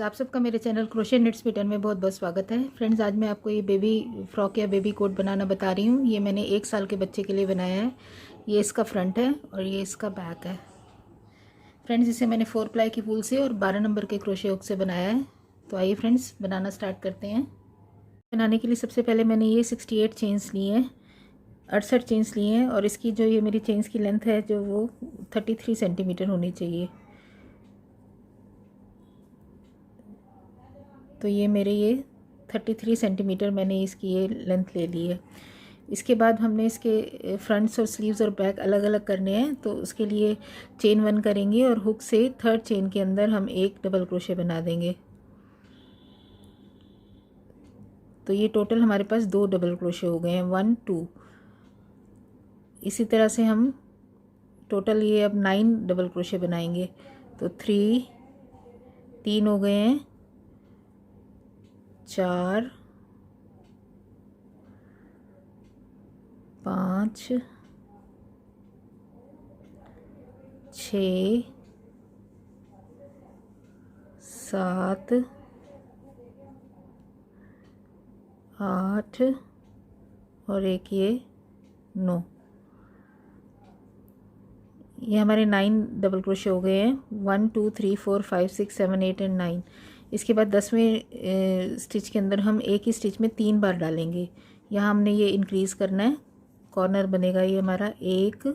Friends, आप सबका मेरे चैनल क्रोशे निट्स पैटर्न में बहुत बहुत स्वागत है। फ्रेंड्स, आज मैं आपको ये बेबी फ्रॉक या बेबी कोट बनाना बता रही हूँ। ये मैंने 1 साल के बच्चे के लिए बनाया है। ये इसका फ्रंट है और ये इसका बैक है। फ्रेंड्स, इसे मैंने 4 प्लाई की वूल से और 12 नंबर के क्रोशे हुक से बनाया है। तो आइए फ्रेंड्स, बनाना स्टार्ट करते हैं। बनाने के लिए सबसे पहले मैंने ये 68 चेन्स लिए हैं, 68 चेन्स लिए हैं और इसकी जो ये मेरी चेन्स की लेंथ है जो वो 33 सेंटीमीटर होनी चाहिए। तो ये मेरे ये 33 सेंटीमीटर मैंने इसकी ये लेंथ ले ली है। इसके बाद हमने इसके फ्रंट्स और स्लीव्स और बैक अलग अलग करने हैं। तो उसके लिए चेन 1 करेंगे और हुक से 3rd चेन के अंदर हम एक डबल क्रोशे बना देंगे। तो ये टोटल हमारे पास 2 डबल क्रोशे हो गए हैं, 1 2। इसी तरह से हम टोटल ये अब 9 डबल क्रोशे बनाएंगे। तो 3 हो गए हैं, 4 5 6 7 8 और एक ये 9। ये हमारे 9 डबल क्रोशे हो गए हैं, 1 2 3 4 5 6 7 8 एंड 9। इसके बाद 10वें स्टिच के अंदर हम एक ही स्टिच में 3 बार डालेंगे। यहाँ हमने ये इंक्रीज़ करना है। कॉर्नर बनेगा ये हमारा 1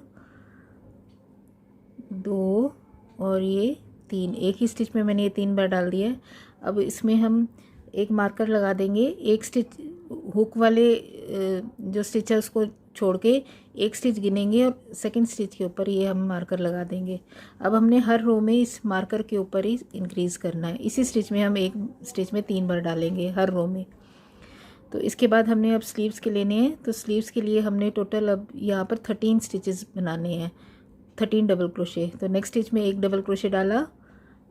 2 और ये 3। एक ही स्टिच में मैंने ये 3 बार डाल दिया है। अब इसमें हम एक मार्कर लगा देंगे। एक स्टिच हुक वाले जो स्टिच है उसको छोड़ के एक स्टिच गिनेंगे और सेकंड स्टिच के ऊपर ये हम मार्कर लगा देंगे। अब हमने हर रो में इस मार्कर के ऊपर ही इंक्रीज़ करना है। इसी स्टिच में हम एक स्टिच में 3 बार डालेंगे हर रो में। तो इसके बाद हमने अब स्लीव्स के लेने हैं। तो स्लीव्स के लिए हमने टोटल अब यहाँ पर 13 स्टिचेस बनाने हैं, 13 डबल क्रोशे। तो नेक्स्ट स्टिच में एक डबल क्रोशे डाला,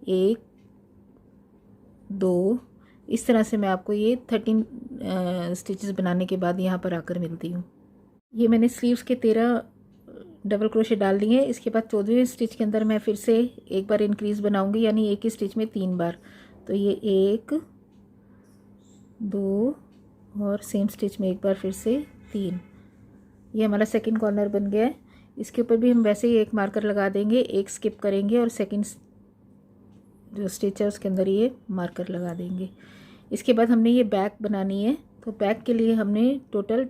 1 2। इस तरह से मैं आपको ये 13 स्टिचेस बनाने के बाद यहाँ पर आकर मिलती हूँ। ये मैंने स्लीव्स के 13 डबल क्रोशे डाल दिए हैं। इसके बाद 14वें स्टिच के अंदर मैं फिर से एक बार इंक्रीज़ बनाऊंगी, यानी एक ही स्टिच में 3 बार। तो ये 1 2 और सेम स्टिच में एक बार फिर से 3। ये हमारा सेकंड कॉर्नर बन गया है। इसके ऊपर भी हम वैसे ही एक मार्कर लगा देंगे, एक स्किप करेंगे और सेकंड जो स्टिच है उसके अंदर ये मार्कर लगा देंगे। इसके बाद हमने ये बैक बनानी है। तो बैक के लिए हमने टोटल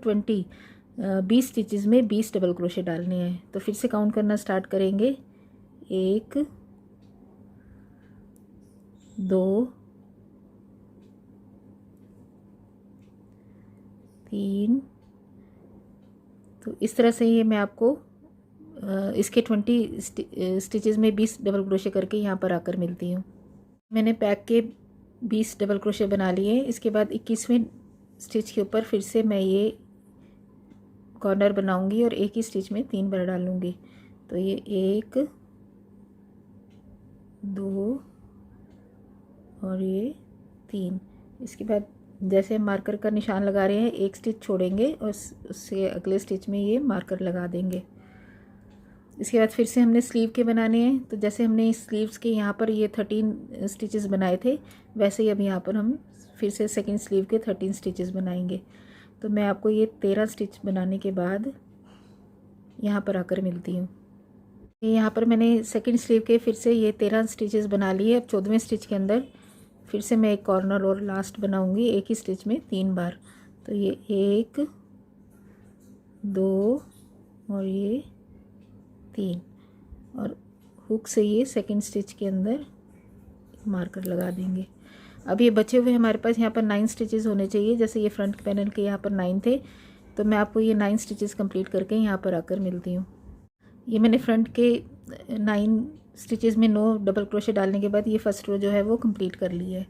20 स्टिचेस में 20 डबल क्रोशे डालने हैं। तो फिर से काउंट करना स्टार्ट करेंगे, 1 2 3। तो इस तरह से ये मैं आपको इसके 20 स्टिचेस में 20 डबल क्रोशे करके यहाँ पर आकर मिलती हूँ। मैंने बैक के 20 डबल क्रोशे बना लिए। इसके बाद 21वें स्टिच के ऊपर फिर से मैं ये कॉर्नर बनाऊंगी और एक ही स्टिच में 3 बार डालूंगी। तो ये 1 2 और ये 3। इसके बाद जैसे मार्कर का निशान लगा रहे हैं, एक स्टिच छोड़ेंगे और उससे अगले स्टिच में ये मार्कर लगा देंगे। इसके बाद फिर से हमने स्लीव के बनाने हैं। तो जैसे हमने स्लीव्स के यहाँ पर ये 13 स्टिचेस बनाए थे, वैसे ही अब यहाँ पर हम फिर से सेकंड स्लीव के 13 स्टिचेस बनाएंगे। तो मैं आपको ये 13 स्टिच बनाने के बाद यहाँ पर आकर मिलती हूँ। यहाँ पर मैंने सेकंड स्लीव के फिर से ये 13 स्टिचेस बना लिए। अब 14वें स्टिच के अंदर फिर से मैं एक कॉर्नर और लास्ट बनाऊंगी, एक ही स्टिच में 3 बार। तो ये 1 2 और ये 3 और हुक से ये सेकंड स्टिच के अंदर मार्कर लगा देंगे। अब ये बचे हुए हमारे पास यहाँ पर 9 स्टिचेस होने चाहिए। जैसे ये फ्रंट पैनल के यहाँ पर 9 थे, तो मैं आपको ये 9 स्टिचेस कंप्लीट करके यहाँ पर आकर मिलती हूँ। ये मैंने फ्रंट के 9 स्टिचेस में 9 डबल क्रोशे डालने के बाद ये फर्स्ट रो जो है वो कंप्लीट कर ली है।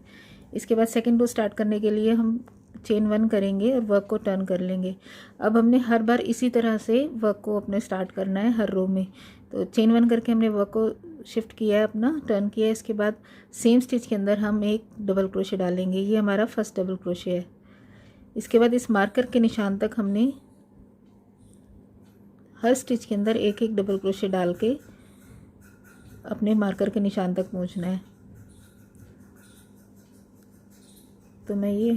इसके बाद सेकंड रो स्टार्ट करने के लिए हम चेन 1 करेंगे और वर्क को टर्न कर लेंगे। अब हमने हर बार इसी तरह से वर्क को अपने स्टार्ट करना है हर रो में। तो चेन 1 करके हमने वर्क को शिफ्ट किया है, अपना टर्न किया है। इसके बाद सेम स्टिच के अंदर हम एक डबल क्रोशे डालेंगे। ये हमारा फर्स्ट डबल क्रोशे है। इसके बाद इस मार्कर के निशान तक हमने हर स्टिच के अंदर एक एक डबल क्रोशे डाल के अपने मार्कर के निशान तक पहुंचना है। तो मैं ये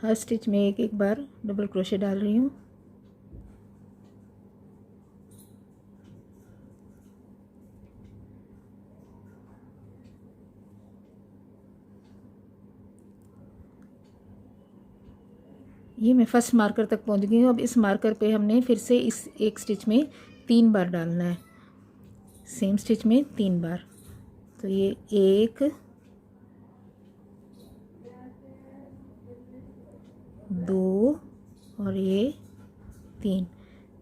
हर स्टिच में एक एक बार डबल क्रोशे डाल रही हूँ। ये मैं फर्स्ट मार्कर तक पहुंच गई हूँ। अब इस मार्कर पे हमने फिर से इस एक स्टिच में 3 बार डालना है, सेम स्टिच में 3 बार। तो ये 1 2 और ये 3।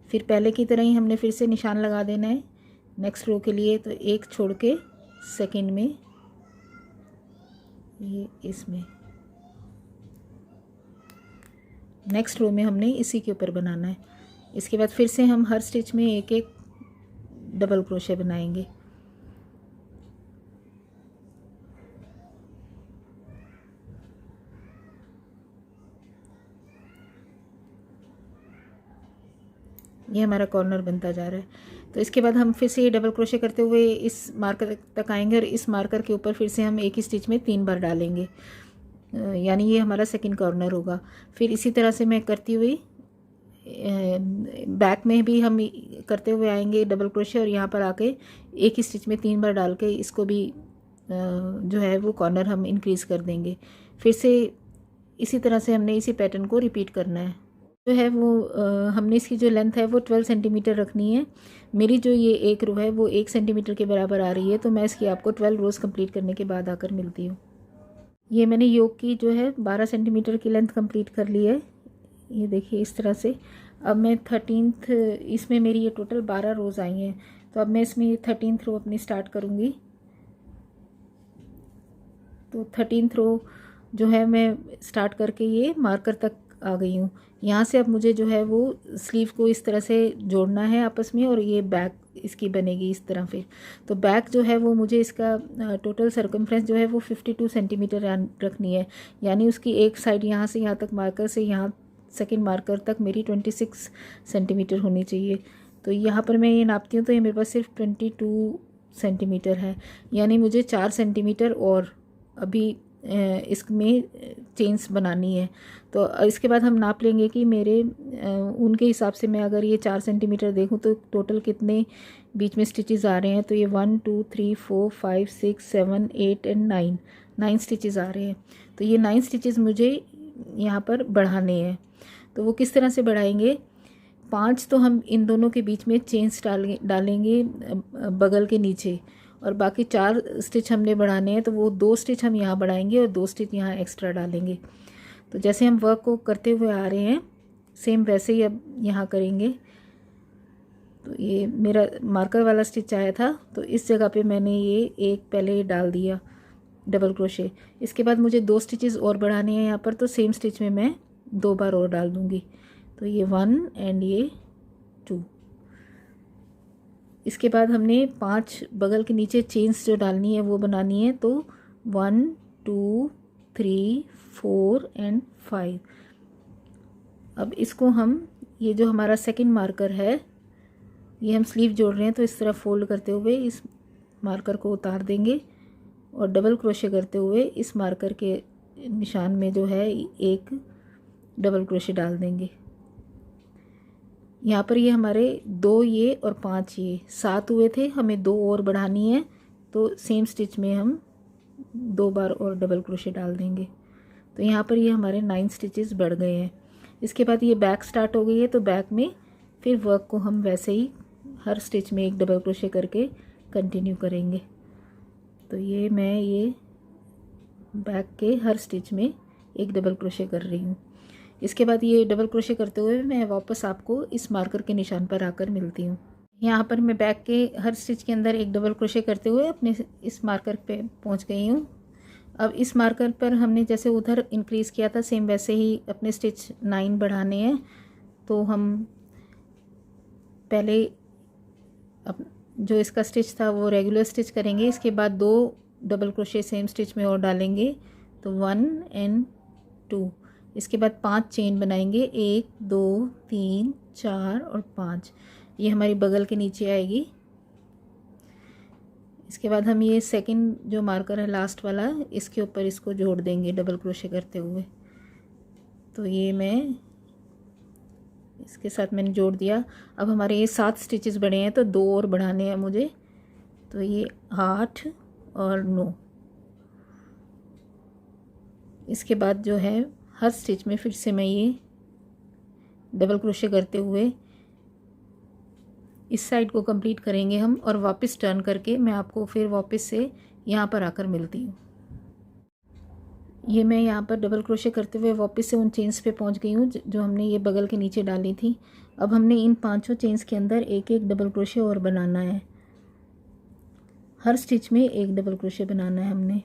फिर पहले की तरह ही हमने फिर से निशान लगा देना है नेक्स्ट रो के लिए। तो एक छोड़ के सेकंड में ये इसमें नेक्स्ट रो में हमने इसी के ऊपर बनाना है। इसके बाद फिर से हम हर स्टिच में एक एक डबल क्रोशे बनाएंगे। ये हमारा कॉर्नर बनता जा रहा है। तो इसके बाद हम फिर से ये डबल क्रोशे करते हुए इस मार्कर तक आएंगे और इस मार्कर के ऊपर फिर से हम एक ही स्टिच में 3 बार डालेंगे, यानी ये हमारा सेकंड कॉर्नर होगा। फिर इसी तरह से मैं करती हुई बैक में भी हम करते हुए आएंगे डबल क्रोशे, और यहाँ पर आके एक ही स्टिच में 3 बार डाल के इसको भी जो है वो कॉर्नर हम इंक्रीज़ कर देंगे। फिर से इसी तरह से हमने इसी पैटर्न को रिपीट करना है। जो है वो हमने इसकी जो लेंथ है वो 12 सेंटीमीटर रखनी है। मेरी जो ये एक रो है वो 1 सेंटीमीटर के बराबर आ रही है, तो मैं इसकी आपको 12 रोज़ कंप्लीट करने के बाद आकर मिलती हूँ। ये मैंने योक की जो है 12 सेंटीमीटर की लेंथ कंप्लीट कर ली है, ये देखिए इस तरह से। अब मैं 13th, इसमें मेरी ये टोटल 12 रोज़ आई हैं, तो अब मैं इसमें 13th रो अपनी स्टार्ट करूँगी। तो 13th रो जो है मैं स्टार्ट करके ये मार्कर तक आ गई हूँ। यहाँ से अब मुझे जो है वो स्लीव को इस तरह से जोड़ना है आपस में, और ये बैक इसकी बनेगी इस तरह। फिर तो बैक जो है वो मुझे इसका टोटल सर्कमफ्रेंस जो है वो 52 सेंटीमीटर रखनी है, यानी उसकी एक साइड यहाँ से यहाँ तक मार्कर से यहाँ सेकंड मार्कर तक मेरी 26 सेंटीमीटर होनी चाहिए। तो यहाँ पर मैं ये नापती हूँ तो ये मेरे पास सिर्फ 22 सेंटीमीटर है, यानी मुझे 4 सेंटीमीटर और अभी इसमें चेन्स बनानी है। तो इसके बाद हम नाप लेंगे कि मेरे उनके हिसाब से मैं अगर ये 4 सेंटीमीटर देखूं तो टोटल कितने बीच में स्टिचेस आ रहे हैं। तो ये 1 2 3 4 5 6 7 8 एंड 9 स्टिचेस आ रहे हैं। तो ये 9 स्टिचेस मुझे यहाँ पर बढ़ाने हैं। तो वो किस तरह से बढ़ाएंगे, 5 तो हम इन दोनों के बीच में चेन्स डालेंगे बगल के नीचे, और बाकी 4 स्टिच हमने बढ़ाने हैं। तो वो 2 स्टिच हम यहाँ बढ़ाएंगे और 2 स्टिच यहाँ एक्स्ट्रा डालेंगे। तो जैसे हम वर्क को करते हुए आ रहे हैं सेम वैसे ही अब यहाँ करेंगे। तो ये मेरा मार्कर वाला स्टिच आया था, तो इस जगह पे मैंने ये एक पहले डाल दिया डबल क्रोशे। इसके बाद मुझे 2 स्टिचेस और बढ़ाने हैं यहाँ पर, तो सेम स्टिच में मैं 2 बार और डाल दूँगी। तो ये 1 एंड ये 2। इसके बाद हमने 5 बगल के नीचे चेन्स जो डालनी है वो बनानी है। तो 1 2 3 4 एंड 5। अब इसको हम ये जो हमारा सेकंड मार्कर है ये हम स्लीव जोड़ रहे हैं, तो इस तरह फोल्ड करते हुए इस मार्कर को उतार देंगे और डबल क्रोशे करते हुए इस मार्कर के निशान में जो है एक डबल क्रोशे डाल देंगे। यहाँ पर ये हमारे 2 ये और 5 ये 7 हुए थे, हमें 2 और बढ़ानी है। तो सेम स्टिच में हम 2 बार और डबल क्रोशे डाल देंगे। तो यहाँ पर ये हमारे 9 स्टिचेस बढ़ गए हैं। इसके बाद ये बैक स्टार्ट हो गई है, तो बैक में फिर वर्क को हम वैसे ही हर स्टिच में एक डबल क्रोशे करके कंटिन्यू करेंगे। तो ये मैं ये बैक के हर स्टिच में एक डबल क्रोशे कर रही हूँ। इसके बाद ये डबल क्रोशे करते हुए मैं वापस आपको इस मार्कर के निशान पर आकर मिलती हूँ। यहाँ पर मैं बैक के हर स्टिच के अंदर एक डबल क्रोशे करते हुए अपने इस मार्कर पे पहुँच गई हूँ। अब इस मार्कर पर हमने जैसे उधर इंक्रीज़ किया था सेम वैसे ही अपने स्टिच 9 बढ़ाने हैं। तो हम पहले जो इसका स्टिच था वो रेगुलर स्टिच करेंगे, इसके बाद 2 डबल क्रोशे सेम स्टिच में और डालेंगे, तो 1 एंड 2। इसके बाद 5 चेन बनाएंगे, 1 2 3 4 और 5। ये हमारी बगल के नीचे आएगी इसके बाद हम ये सेकंड जो मार्कर है लास्ट वाला, इसके ऊपर इसको जोड़ देंगे डबल क्रोशे करते हुए। तो ये मैं इसके साथ मैंने जोड़ दिया। अब हमारे ये 7 स्टिचेस बने हैं, तो 2 और बढ़ाने हैं मुझे। तो ये 8 और 9। इसके बाद जो है हर स्टिच में फिर से मैं ये डबल क्रोशे करते हुए इस साइड को कंप्लीट करेंगे हम, और वापस टर्न करके मैं आपको फिर वापस से यहाँ पर आकर मिलती हूँ। ये मैं यहाँ पर डबल क्रोशे करते हुए वापस से उन चेन्स पे पहुँच गई हूँ जो हमने ये बगल के नीचे डाली थी। अब हमने इन 5 चेन्स के अंदर एक एक डबल क्रोशे और बनाना है। हर स्टिच में एक डबल क्रोशे बनाना है हमने।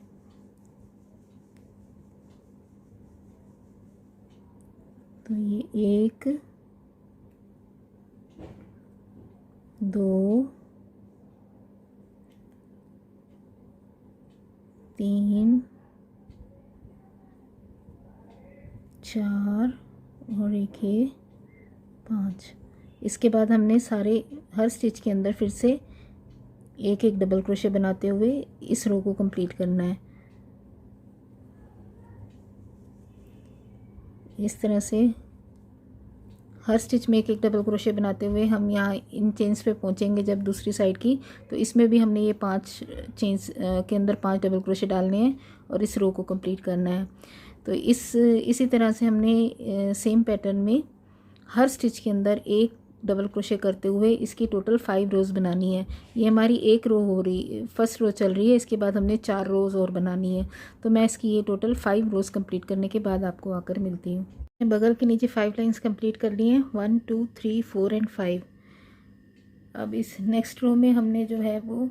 तो ये 1 2 3 4 और एक ये 5। इसके बाद हमने हर स्टिच के अंदर फिर से एक एक डबल क्रोशे बनाते हुए इस रो को कंप्लीट करना है। इस तरह से हर स्टिच में एक एक डबल क्रोशे बनाते हुए हम यहाँ इन चेन्स पे पहुँचेंगे जब दूसरी साइड की। तो इसमें भी हमने ये 5 चेन्स के अंदर 5 डबल क्रोशे डालने हैं और इस रो को कंप्लीट करना है। तो इसी तरह से हमने सेम पैटर्न में हर स्टिच के अंदर एक डबल क्रोशे करते हुए इसकी टोटल 5 रोज़ बनानी है। ये हमारी एक रो हो रही, फर्स्ट रो चल रही है। इसके बाद हमने 4 रोज़ और बनानी है। तो मैं इसकी ये टोटल 5 रोज़ कंप्लीट करने के बाद आपको आकर मिलती हूँ। बगल के नीचे 5 लाइंस कंप्लीट कर ली हैं, 1 2 3 4 एंड 5। अब इस नेक्स्ट रो में हमने जो है वो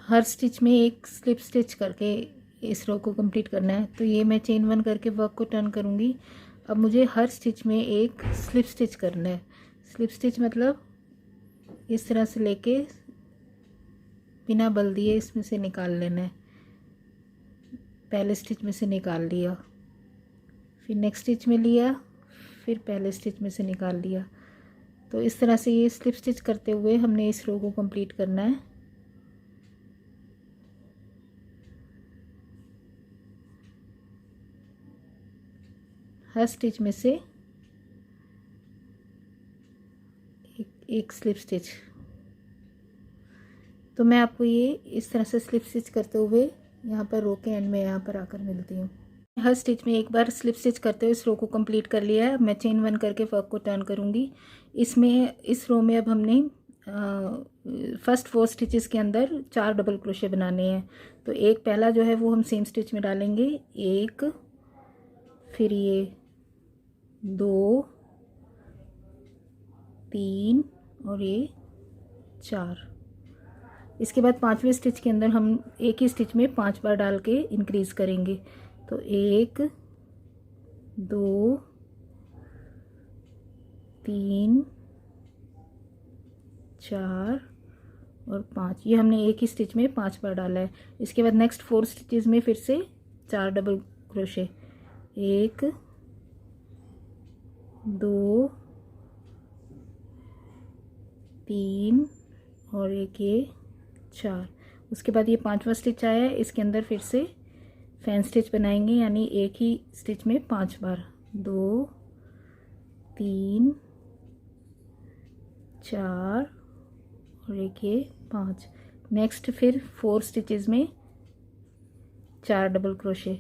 हर स्टिच में एक स्लिप स्टिच करके इस रो को कंप्लीट करना है। तो ये मैं चेन 1 करके वर्क को टर्न करूँगी। अब मुझे हर स्टिच में एक स्लिप स्टिच करना है। स्लिप स्टिच मतलब इस तरह से लेके बिना बल दिए इसमें से निकाल लेना है। पहले स्टिच में से निकाल लिया, फिर नेक्स्ट स्टिच में लिया, फिर पहले स्टिच में से निकाल लिया। तो इस तरह से ये स्लिप स्टिच करते हुए हमने इस रो को कंप्लीट करना है। हर स्टिच में से एक स्लिप स्टिच। तो मैं आपको ये इस तरह से स्लिप स्टिच करते हुए यहाँ पर रो के एंड में यहाँ पर आकर मिलती हूँ। हर स्टिच में एक बार स्लिप स्टिच करते हुए इस रो को कंप्लीट कर लिया है। मैं चेन 1 करके वर्क को टर्न करूँगी। इस रो में अब हमने फर्स्ट 4 स्टिचेस के अंदर 4 डबल क्रोशे बनाने हैं। तो एक पहला जो है वो हम सेम स्टिच में डालेंगे, 1, फिर ये 2 3 और ये 4। इसके बाद 5वें स्टिच के अंदर हम एक ही स्टिच में 5 बार डाल के इंक्रीज करेंगे। तो 1 2 3 4 और 5। ये हमने एक ही स्टिच में 5 बार डाला है। इसके बाद नेक्स्ट 4 स्टिचेस में फिर से 4 डबल क्रोशे, 1 2 3 और एक ये 4। उसके बाद ये 5वां स्टिच आया है, इसके अंदर फिर से फैन स्टिच बनाएंगे, यानी एक ही स्टिच में 5 बार, 2 3 4 और एक ये 5। नेक्स्ट फिर 4 स्टिचेस में 4 डबल क्रोशे।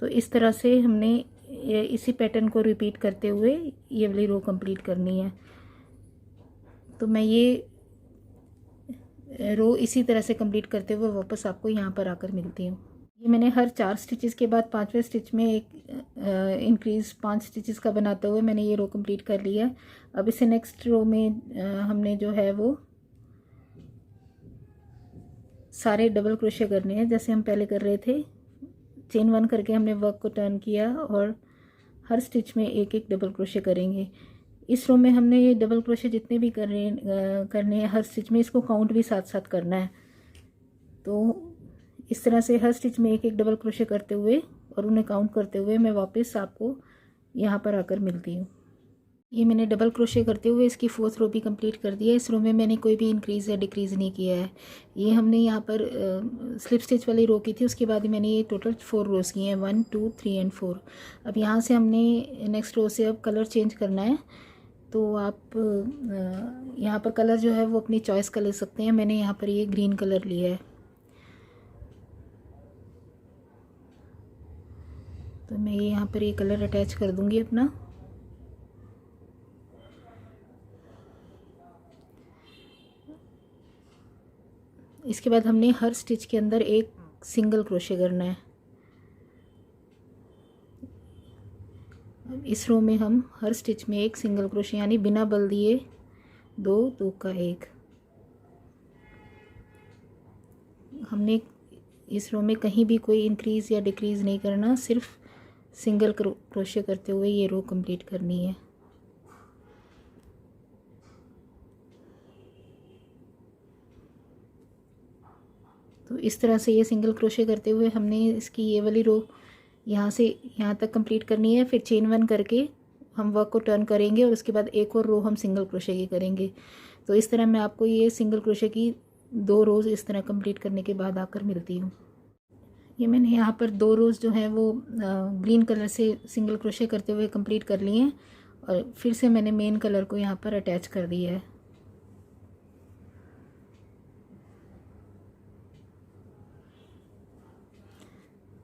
तो इस तरह से हमने इसी पैटर्न को रिपीट करते हुए ये वाली रो कंप्लीट करनी है। तो मैं ये रो इसी तरह से कंप्लीट करते हुए वापस आपको यहाँ पर आकर मिलती हूँ। ये मैंने हर 4 स्टिचेस के बाद 5वें स्टिच में एक इंक्रीज 5 स्टिचेस का बनाते हुए मैंने ये रो कंप्लीट कर लिया। अब इसे नेक्स्ट रो में हमने जो है वो सारे डबल क्रोशे करने हैं जैसे हम पहले कर रहे थे। चेन 1 करके हमने वर्क को टर्न किया और हर स्टिच में एक एक डबल क्रोशे करेंगे। इस रो में हमने ये डबल क्रोशे जितने भी करने हैं हर स्टिच में, इसको काउंट भी साथ साथ करना है। तो इस तरह से हर स्टिच में एक एक डबल क्रोशे करते हुए और उन्हें काउंट करते हुए मैं वापस आपको यहाँ पर आकर मिलती हूँ। ये मैंने डबल क्रोशे करते हुए इसकी 4th रो भी कंप्लीट कर दिया है। इस रो में मैंने कोई भी इंक्रीज़ या डिक्रीज़ नहीं किया है। ये हमने यहाँ पर स्लिप स्टिच वाली रो की थी, उसके बाद मैंने ये टोटल 4 रोज़ किए हैं, 1 2 3 एंड 4। अब यहाँ से हमने नेक्स्ट रो से अब कलर चेंज करना है, तो आप यहाँ पर कलर जो है वो अपनी चॉइस का ले सकते हैं। मैंने यहाँ पर ये ग्रीन कलर लिया है, तो मैं ये यहाँ पर ये कलर अटैच कर दूँगी अपना। इसके बाद हमने हर स्टिच के अंदर एक सिंगल क्रोशे करना है। अब इस रो में हम हर स्टिच में एक सिंगल क्रोशे, यानी बिना बल दिए 2 2 का 1। हमने इस रो में कहीं भी कोई इंक्रीज़ या डिक्रीज़ नहीं करना, सिर्फ सिंगल क्रोशे करते हुए ये रो कंप्लीट करनी है। तो इस तरह से ये सिंगल क्रोशे करते हुए हमने इसकी ये वाली रो यहाँ से यहाँ तक कंप्लीट करनी है। फिर चेन 1 करके हम वर्क को टर्न करेंगे और उसके बाद एक और रो हम सिंगल क्रोशे की करेंगे। तो इस तरह मैं आपको ये सिंगल क्रोशे की 2 रोज़ इस तरह कंप्लीट करने के बाद आकर मिलती हूँ। ये मैंने यहाँ पर 2 रोज़ जो है वो ग्रीन कलर से सिंगल क्रोशे करते हुए कंप्लीट कर लिए हैं, और फिर से मैंने मेन कलर को यहाँ पर अटैच कर दिया है।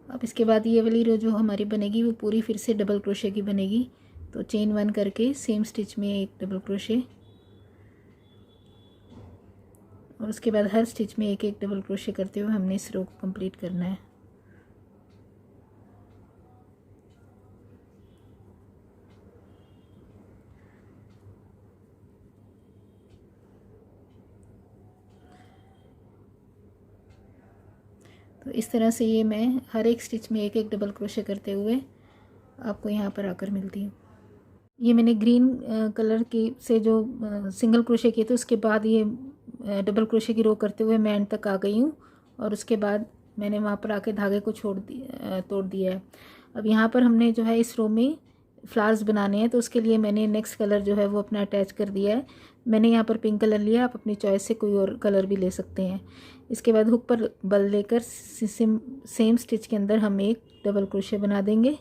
अब इसके बाद ये वाली रो जो हमारी बनेगी वो पूरी फिर से डबल क्रोशे की बनेगी। तो चेन 1 करके सेम स्टिच में एक डबल क्रोशे, और उसके बाद हर स्टिच में एक एक डबल क्रोशे करते हुए हमने इस रो को कंप्लीट करना है। तो इस तरह से ये मैं हर एक स्टिच में एक एक डबल क्रोशे करते हुए आपको यहाँ पर आकर मिलती हूँ। ये मैंने ग्रीन कलर की से जो सिंगल क्रोशे किए थे, उसके बाद ये डबल क्रोशे की रो करते हुए मैं एंड तक आ गई हूँ, और उसके बाद मैंने वहाँ पर आके धागे को तोड़ दिया है। अब यहाँ पर हमने जो है इस रो में फ्लावर्स बनाने हैं, तो उसके लिए मैंने नेक्स्ट कलर जो है वो अपना अटैच कर दिया है। मैंने यहाँ पर पिंक कलर लिया, आप अपनी चॉइस से कोई और कलर भी ले सकते हैं। इसके बाद हुक पर बल लेकर सेम स्टिच के अंदर हम एक डबल क्रोशे बना देंगे।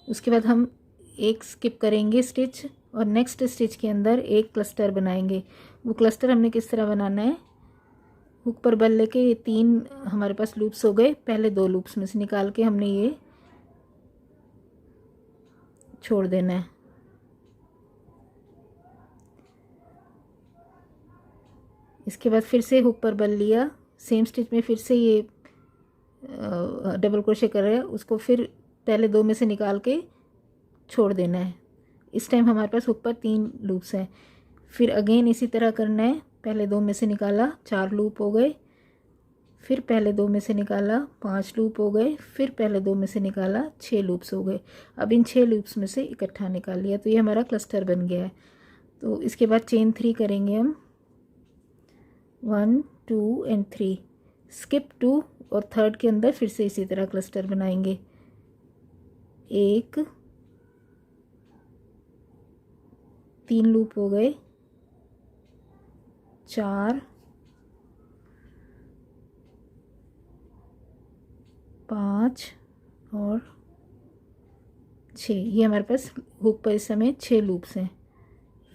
उसके बाद हम एक स्किप करेंगे स्टिच, और नेक्स्ट स्टिच के अंदर एक क्लस्टर बनाएंगे। वो क्लस्टर हमने किस तरह बनाना है, हुक पर बल लेके ये 3 हमारे पास लूप्स हो गए, पहले 2 लूप्स में से निकाल के हमने ये छोड़ देना है। इसके बाद फिर से हुक पर बल लिया, सेम स्टिच में फिर से ये डबल क्रोशे कर रहे हैं, उसको फिर पहले 2 में से निकाल के छोड़ देना है। इस टाइम हमारे पास हुक पर 3 लूप्स हैं। फिर अगेन इसी तरह करना है, पहले 2 में से निकाला 4 लूप हो गए, फिर पहले 2 में से निकाला 5 लूप हो गए, फिर पहले 2 में से निकाला 6 लूप्स हो गए। अब इन 6 लूप्स में से इकट्ठा निकाल लिया, तो ये हमारा क्लस्टर बन गया है। तो इसके बाद चेन 3 करेंगे हम, 1 2 एंड 3, स्किप 2, और थर्ड के अंदर फिर से इसी तरह क्लस्टर बनाएंगे। 1 3 लूप हो गए, 4 5 और 6। ये हमारे पास हुक पर इस समय 6 लूप्स हैं।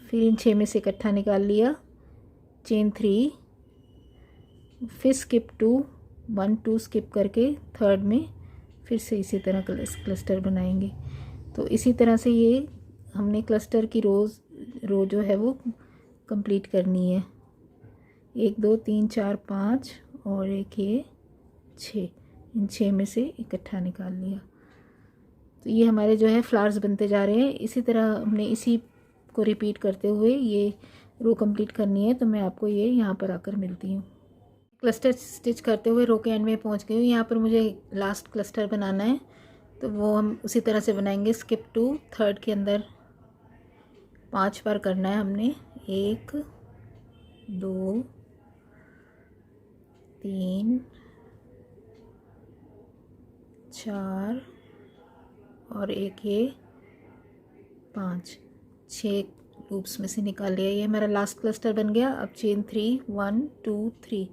फिर इन 6 में से इकट्ठा निकाल लिया, चेन 3, फिर स्किप 2, 1 2 स्किप करके थर्ड में फिर से इसी तरह क्लस्टर बनाएंगे। तो इसी तरह से ये हमने क्लस्टर की रो जो है वो कंप्लीट करनी है। 1 2 3 4 5 और एक ये 6, इन 6 में से इकट्ठा निकाल लिया। तो ये हमारे जो है फ्लावर्स बनते जा रहे हैं। इसी तरह हमने इसी को रिपीट करते हुए ये रो कंप्लीट करनी है। तो मैं आपको ये यहाँ पर आकर मिलती हूँ। क्लस्टर स्टिच करते हुए रो के एंड में पहुँच गई हूँ। यहाँ पर मुझे लास्ट क्लस्टर बनाना है, तो वो हम उसी तरह से बनाएंगे। स्किप 2, थर्ड के अंदर 5 बार करना है हमने। 1 2 3 4 और एक ये 5, 6 लूप्स में से निकाल लिया। ये हमारा लास्ट क्लस्टर बन गया। अब चेन 3 1 2 3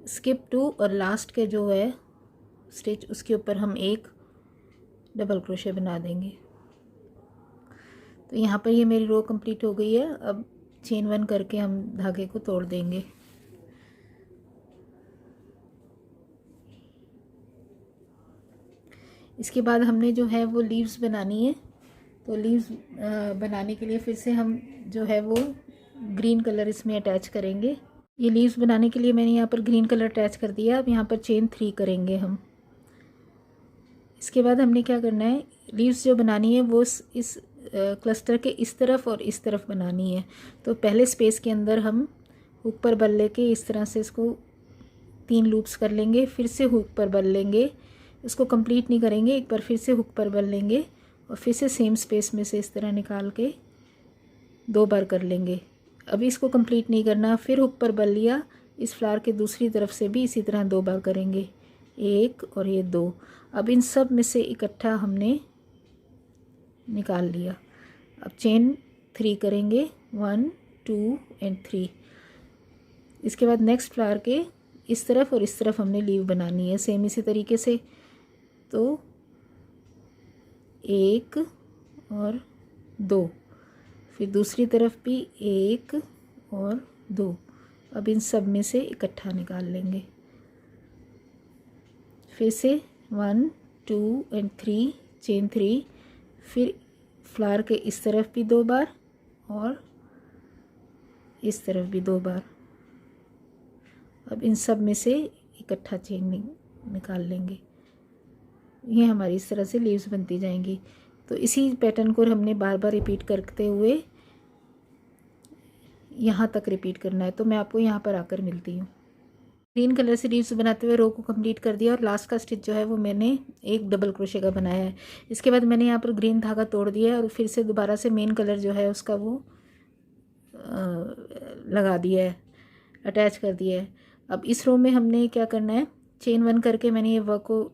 स्किप 2 और लास्ट के जो है स्टिच उसके ऊपर हम एक डबल क्रोशे बना देंगे। तो यहाँ पर ये मेरी रो कंप्लीट हो गई है। अब चेन 1 करके हम धागे को तोड़ देंगे। इसके बाद हमने जो है वो लीव्स बनानी है। तो लीव्स बनाने के लिए फिर से हम जो है वो ग्रीन कलर इसमें अटैच करेंगे। ये लीव्स बनाने के लिए मैंने यहाँ पर ग्रीन कलर अटैच कर दिया। अब यहाँ पर चेन 3 करेंगे हम। इसके बाद हमने क्या करना है, लीव्स जो बनानी है वो इस क्लस्टर के इस तरफ और इस तरफ बनानी है। तो पहले स्पेस के अंदर हम हुक पर बल लेके इस तरह से इसको 3 लूप्स कर लेंगे। फिर से हुक पर बल लेंगे, इसको कंप्लीट नहीं करेंगे, एक बार फिर से हुक पर बल लेंगे और फिर से सेम स्पेस में से इस तरह निकाल के 2 बार कर लेंगे। अभी इसको कंप्लीट नहीं करना। फिर हुक पर बल लिया, इस फ्लावर के दूसरी तरफ से भी इसी तरह 2 बार करेंगे, 1 और ये 2। अब इन सब में से इकट्ठा हमने निकाल लिया। अब चेन 3 करेंगे, 1 2 एंड 3। इसके बाद नेक्स्ट फ्लावर के इस तरफ और इस तरफ हमने लीव बनानी है सेम इसी तरीके से। तो 1 और 2, फिर दूसरी तरफ भी 1 और 2। अब इन सब में से इकट्ठा निकाल लेंगे। फिर से 1 2 एंड 3 चेन 3, फिर फ्लावर के इस तरफ भी 2 बार और इस तरफ भी 2 बार। अब इन सब में से इकट्ठा चेन निकाल लेंगे। ये हमारी इस तरह से लीव्स बनती जाएंगी। तो इसी पैटर्न को हमने बार बार रिपीट करते हुए यहाँ तक रिपीट करना है। तो मैं आपको यहाँ पर आकर मिलती हूँ। ग्रीन कलर से लीव्स बनाते हुए रो को कंप्लीट कर दिया और लास्ट का स्टिच जो है वो मैंने एक डबल क्रोशे का बनाया है। इसके बाद मैंने यहाँ पर ग्रीन धागा तोड़ दिया है और फिर से दोबारा से मेन कलर जो है उसका वो लगा दिया है, अटैच कर दिया है। अब इस रो में हमने क्या करना है, चेन 1 करके मैंने ये वर्क को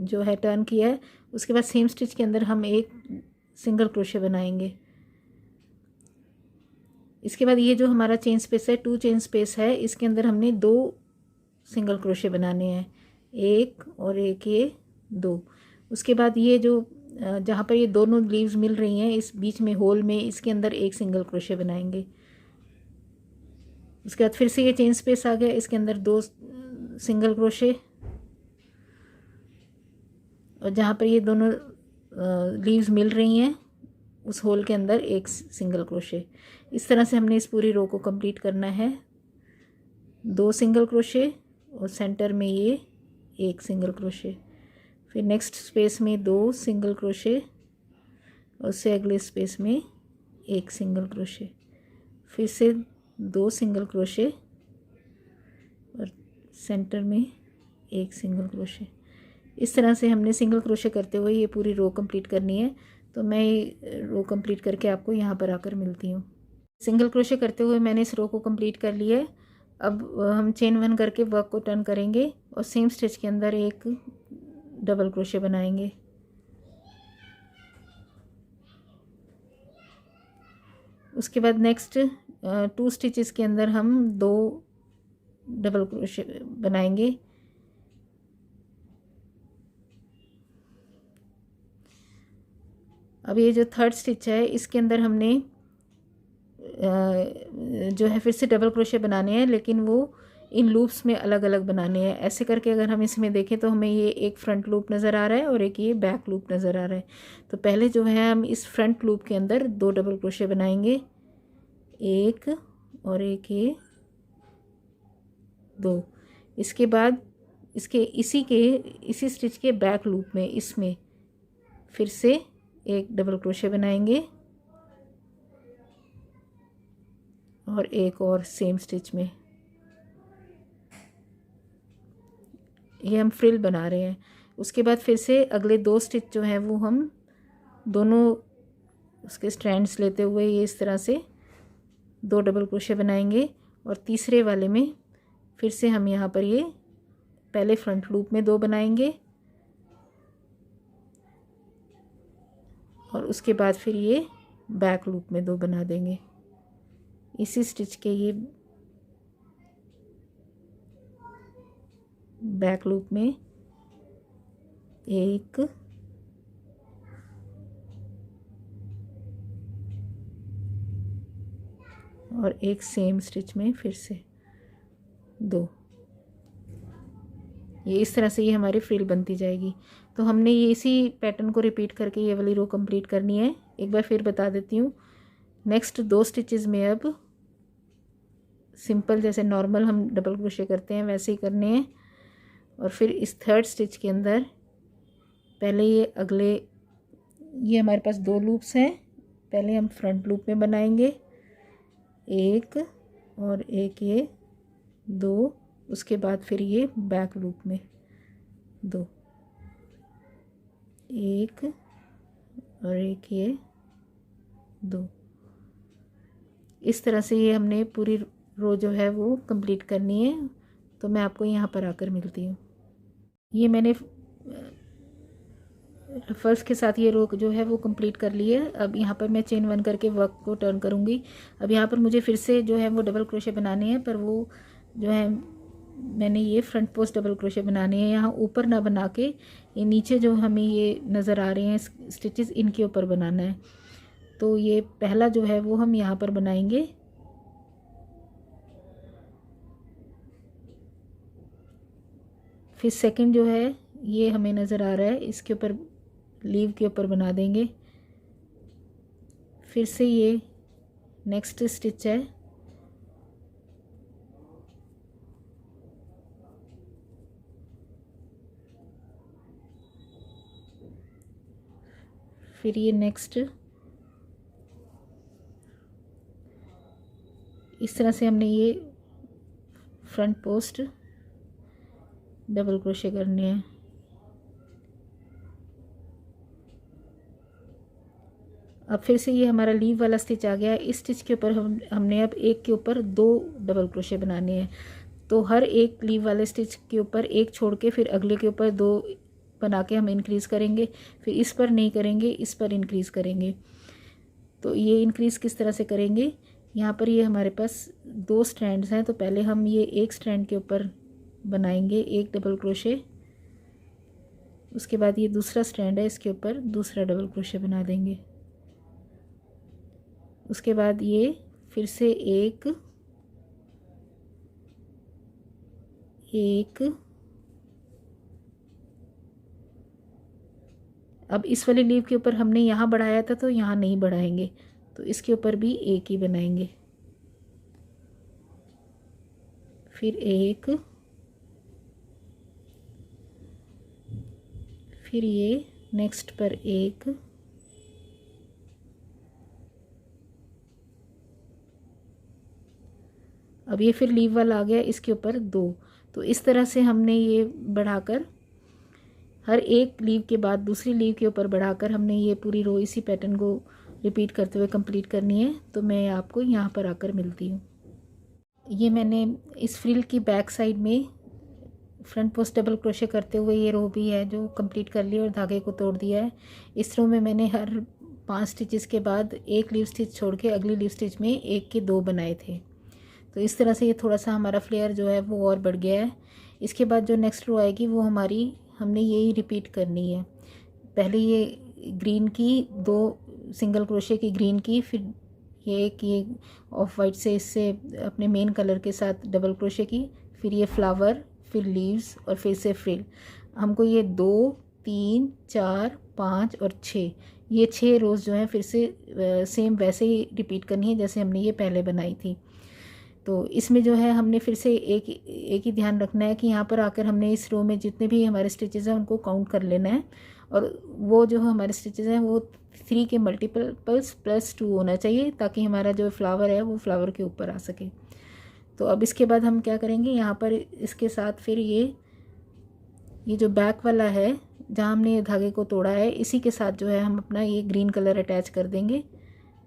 जो है टर्न किया है। उसके बाद सेम स्टिच के अंदर हम एक सिंगल क्रोशे बनाएंगे। इसके बाद ये जो हमारा चेन स्पेस है 2 चेन स्पेस है, इसके अंदर हमने 2 सिंगल क्रोशे बनाने हैं, 1 और एक ये 2। उसके बाद ये जो जहाँ पर ये दोनों लीव्स मिल रही हैं इस बीच में होल में, इसके अंदर एक सिंगल क्रोशे बनाएंगे। उसके बाद फिर से ये चेन स्पेस आ गया, इसके अंदर 2 सिंगल क्रोशे और जहाँ पर ये दोनों लीव्स मिल रही हैं उस होल के अंदर एक सिंगल क्रोशे। इस तरह से हमने इस पूरी रो को कंप्लीट करना है। 2 सिंगल क्रोशे और सेंटर में ये एक सिंगल क्रोशे, फिर नेक्स्ट स्पेस में 2 सिंगल क्रोशे और उससे अगले स्पेस में एक सिंगल क्रोशे, फिर से 2 सिंगल क्रोशे और सेंटर में एक सिंगल क्रोशे। इस तरह से हमने सिंगल क्रोशे करते हुए ये पूरी रो कंप्लीट करनी है। तो मैं रो कंप्लीट करके आपको यहाँ पर आकर मिलती हूँ। सिंगल क्रोशे करते हुए मैंने इस रो को कंप्लीट कर लिया है। अब हम चेन 1 करके वर्क को टर्न करेंगे और सेम स्टिच के अंदर एक डबल क्रोशे बनाएंगे। उसके बाद नेक्स्ट 2 स्टिचेस के अंदर हम 2 डबल क्रोशे बनाएंगे। अब ये जो 3rd स्टिच है इसके अंदर हमने जो है फिर से डबल क्रोशे बनाने हैं, लेकिन वो इन लूप्स में अलग अलग बनाने हैं। ऐसे करके अगर हम इसमें देखें तो हमें ये एक फ्रंट लूप नज़र आ रहा है और एक ये बैक लूप नज़र आ रहा है। तो पहले जो है हम इस फ्रंट लूप के अंदर 2 डबल क्रोशे बनाएंगे, 1 और एक ये 2। इसके बाद इसी स्टिच के बैक लूप में इसमें फिर से एक डबल क्रोशे बनाएंगे और एक और सेम स्टिच में ये हम फ्रिल बना रहे हैं। उसके बाद फिर से अगले 2 स्टिच जो हैं वो हम दोनों उसके स्ट्रैंड्स लेते हुए ये इस तरह से 2 डबल क्रोशे बनाएंगे और तीसरे वाले में फिर से हम यहाँ पर ये पहले फ्रंट लूप में 2 बनाएंगे और उसके बाद फिर ये बैक लूप में 2 बना देंगे। इसी स्टिच के ये बैक लूप में 1 और एक सेम स्टिच में फिर से 2। ये इस तरह से ये हमारी फ्रिल बनती जाएगी। तो हमने ये इसी पैटर्न को रिपीट करके ये वाली रो कंप्लीट करनी है। एक बार फिर बता देती हूँ। नेक्स्ट 2 स्टिचेस में अब सिंपल जैसे नॉर्मल हम डबल क्रोशे करते हैं वैसे ही करने हैं। और फिर इस 3rd स्टिच के अंदर पहले ये हमारे पास 2 लूप्स हैं। पहले हम फ्रंट लूप में बनाएंगे 1 और एक ये 2, उसके बाद फिर ये बैक लूप में 2, 1 और एक ये 2। इस तरह से ये हमने पूरी रो जो है वो कंप्लीट करनी है। तो मैं आपको यहाँ पर आकर मिलती हूँ। ये मैंने रफल्स के साथ ये रो जो है वो कंप्लीट कर ली है। अब यहाँ पर मैं चेन 1 करके वर्क को टर्न करूँगी। अब यहाँ पर मुझे फिर से जो है वो डबल क्रोशे बनाने हैं, पर वो जो है मैंने ये फ्रंट पोस्ट डबल क्रोशे बनाने हैं। यहाँ ऊपर ना बना के ये नीचे जो हमें ये नज़र आ रहे हैं स्टिचेस, इनके ऊपर बनाना है। तो ये पहला जो है वो हम यहाँ पर बनाएंगे। फिर सेकंड जो है ये हमें नज़र आ रहा है, इसके ऊपर लीव के ऊपर बना देंगे। फिर से ये नेक्स्ट स्टिच है, फिर ये नेक्स्ट। इस तरह से हमने ये फ्रंट पोस्ट डबल क्रोशे करने हैं। अब फिर से ये हमारा लीव वाला स्टिच आ गया है। इस स्टिच के ऊपर हमने अब एक के ऊपर 2 डबल क्रोशे बनाने हैं। तो हर एक लीव वाले स्टिच के ऊपर एक छोड़ के फिर अगले के ऊपर 2 बना के हम इंक्रीज़ करेंगे। फिर इस पर नहीं करेंगे, इस पर इंक्रीज़ करेंगे। तो ये इंक्रीज़ किस तरह से करेंगे, यहाँ पर ये हमारे पास 2 स्ट्रैंड्स हैं। तो पहले हम ये एक स्ट्रैंड के ऊपर बनाएंगे 1 डबल क्रोशे, उसके बाद ये दूसरा स्ट्रैंड है, इसके ऊपर दूसरा डबल क्रोशे बना देंगे। उसके बाद ये फिर से एक अब इस वाली लीव के ऊपर हमने यहाँ बढ़ाया था तो यहाँ नहीं बढ़ाएंगे, तो इसके ऊपर भी एक ही बनाएंगे। फिर एक, फिर ये नेक्स्ट पर एक, अब ये फिर लीव वाला आ गया, इसके ऊपर 2। तो इस तरह से हमने ये बढ़ाकर हर एक लीव के बाद दूसरी लीव के ऊपर बढ़ाकर हमने ये पूरी रो इसी पैटर्न को रिपीट करते हुए कंप्लीट करनी है। तो मैं आपको यहाँ पर आकर मिलती हूँ। ये मैंने इस फ्रिल की बैक साइड में फ्रंट पोस्ट डबल क्रोशे करते हुए ये रो भी है जो कंप्लीट कर ली और धागे को तोड़ दिया है। इस रो में मैंने हर 5 स्टिचेस के बाद एक लीव स्टिच छोड़ के अगली लीव स्टिच में 1 के 2 बनाए थे। तो इस तरह से ये थोड़ा सा हमारा फ्लेयर जो है वो और बढ़ गया है। इसके बाद जो नेक्स्ट रो आएगी वो हमने यही रिपीट करनी है। पहले ये ग्रीन की 2 सिंगल क्रोशे की ग्रीन की, फिर ये ऑफ वाइट से इससे अपने मेन कलर के साथ डबल क्रोशे की, फिर ये फ्लावर, फिर लीव्स और फिर से फ्रिल। हमको ये 2, 3, 4, 5 और 6 ये 6 रोज़ जो हैं फिर से सेम वैसे ही रिपीट करनी है जैसे हमने ये पहले बनाई थी। तो इसमें जो है हमने फिर से एक ही ध्यान रखना है कि यहाँ पर आकर हमने इस रो में जितने भी हमारे स्टिचेस हैं उनको काउंट कर लेना है। और वो जो हमारे स्टिचेस हैं वो 3 के मल्टीपल्स +2 होना चाहिए ताकि हमारा जो फ्लावर है वो फ्लावर के ऊपर आ सके। तो अब इसके बाद हम क्या करेंगे, यहाँ पर इसके साथ फिर ये जो बैक वाला है जहाँ हमने धागे को तोड़ा है इसी के साथ जो है हम अपना ये ग्रीन कलर अटैच कर देंगे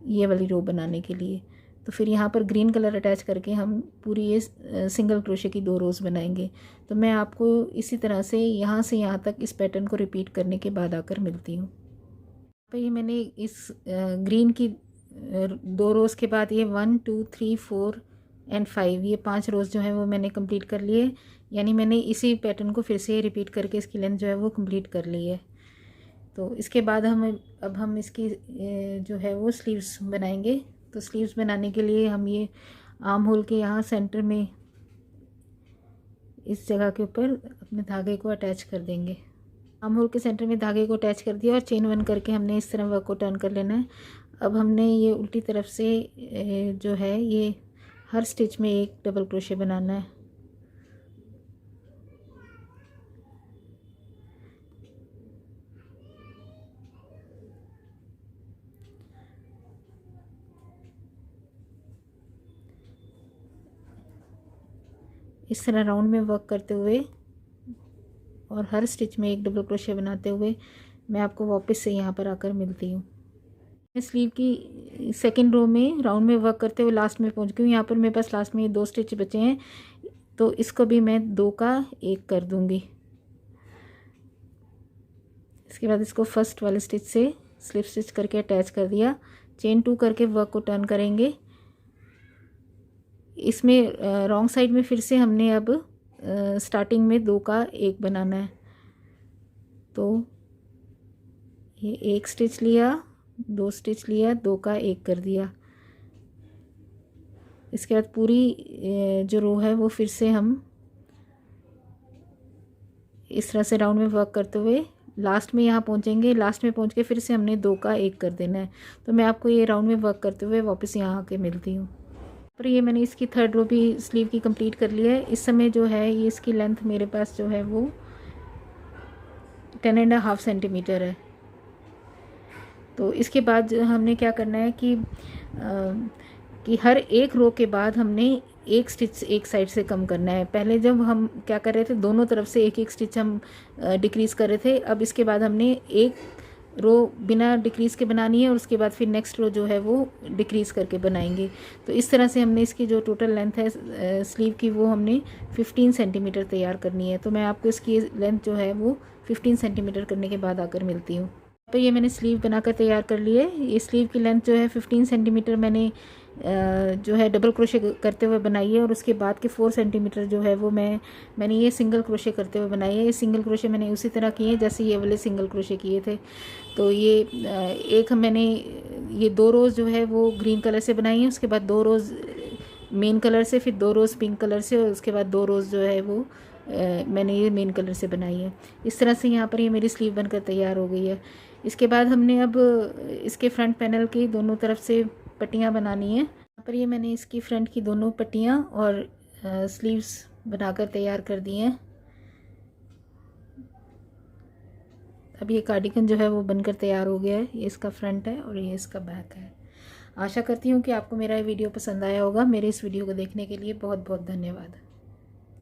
ये वाली रो बनाने के लिए। तो फिर यहाँ पर ग्रीन कलर अटैच करके हम पूरी ये सिंगल क्रोशे की 2 रोज़ बनाएंगे। तो मैं आपको इसी तरह से यहाँ तक इस पैटर्न को रिपीट करने के बाद आकर मिलती हूँ। तो ये मैंने इस ग्रीन की 2 रोज़ के बाद ये 1 2 3 4 एंड 5 ये 5 रोज़ जो है वो मैंने कंप्लीट कर लिए। यानी मैंने इसी पैटर्न को फिर से रिपीट करके इसकी लेंथ जो है वो कंप्लीट कर ली है। तो इसके बाद हम इसकी जो है वो स्लीव्स बनाएंगे। तो स्लीव्स बनाने के लिए हम ये आर्म होल के यहाँ सेंटर में इस जगह के ऊपर अपने धागे को अटैच कर देंगे। आर्म होल के सेंटर में धागे को अटैच कर दिया और चेन 1 करके हमने इस तरह वर्क को टर्न कर लेना है। अब हमने ये उल्टी तरफ से जो है ये हर स्टिच में एक डबल क्रोशे बनाना है। इस तरह राउंड में वर्क करते हुए और हर स्टिच में एक डबल क्रोशे बनाते हुए मैं आपको वापस से यहाँ पर आकर मिलती हूँ। स्लीव की सेकंड रो में राउंड में वर्क करते हुए लास्ट में पहुँच गई हूँ। यहाँ पर मेरे पास लास्ट में ये 2 स्टिच बचे हैं, तो इसको भी मैं 2 का 1 कर दूँगी। इसके बाद इसको फर्स्ट वाले स्टिच से स्लिप स्टिच करके अटैच कर दिया। चेन 2 करके वर्क को टर्न करेंगे। इसमें रॉन्ग साइड में फिर से हमने अब स्टार्टिंग में 2 का 1 बनाना है। तो ये 1 स्टिच लिया, 2 स्टिच लिया, 2 का 1 कर दिया। इसके बाद पूरी जो रो है वो फिर से हम इस तरह से राउंड में वर्क करते हुए लास्ट में यहाँ पहुँचेंगे। लास्ट में पहुँच के फिर से हमने 2 का 1 कर देना है। तो मैं आपको ये राउंड में वर्क करते हुए वापस यहाँ आके मिलती हूँ। पर ये मैंने इसकी थर्ड रो भी स्लीव की कंप्लीट कर लिया है। इस समय जो है ये इसकी लेंथ मेरे पास जो है वो 10.5 सेंटीमीटर है। तो इसके बाद हमने क्या करना है कि हर एक रो के बाद हमने एक स्टिच एक साइड से कम करना है। पहले जब हम क्या कर रहे थे दोनों तरफ से एक एक स्टिच हम डिक्रीज़ कर रहे थे। अब इसके बाद हमने एक रो बिना डिक्रीज़ के बनानी है और उसके बाद फिर नेक्स्ट रो जो है वो डिक्रीज़ करके बनाएंगे। तो इस तरह से हमने इसकी जो टोटल लेंथ है स्लीव की वो हमने 15 सेंटीमीटर तैयार करनी है। तो मैं आपको इसकी लेंथ जो है वो 15 सेंटीमीटर करने के बाद आकर मिलती हूँ। तो ये मैंने स्लीव बनाकर तैयार कर ली है। ये स्लीव की लेंथ जो है 15 सेंटीमीटर मैंने जो है डबल क्रोशे करते हुए बनाई है और उसके बाद के 4 सेंटीमीटर जो है वो मैंने ये सिंगल क्रोशे करते हुए बनाई है। ये सिंगल क्रोशे मैंने उसी तरह किए हैं जैसे ये वाले सिंगल क्रोशे किए थे। तो ये एक मैंने ये 2 रोज़ जो है वो ग्रीन कलर से बनाई है, उसके बाद 2 रोज़ मेन कलर से, फिर 2 रोज़ पिंक कलर से और उसके बाद 2 रोज़ जो है वो मैंने ये मेन कलर से बनाई है। इस तरह से यहाँ पर ये मेरी स्लीव बनकर तैयार हो गई है। इसके बाद हमने अब इसके फ्रंट पैनल की दोनों तरफ से पट्टियाँ बनानी है। यहाँ पर ये मैंने इसकी फ्रंट की दोनों पट्टियाँ और स्लीव्स बनाकर तैयार कर दी हैं। अब ये कार्डिगन जो है वो बनकर तैयार हो गया है। ये इसका फ्रंट है और ये इसका बैक है। आशा करती हूँ कि आपको मेरा ये वीडियो पसंद आया होगा। मेरे इस वीडियो को देखने के लिए बहुत बहुत धन्यवाद।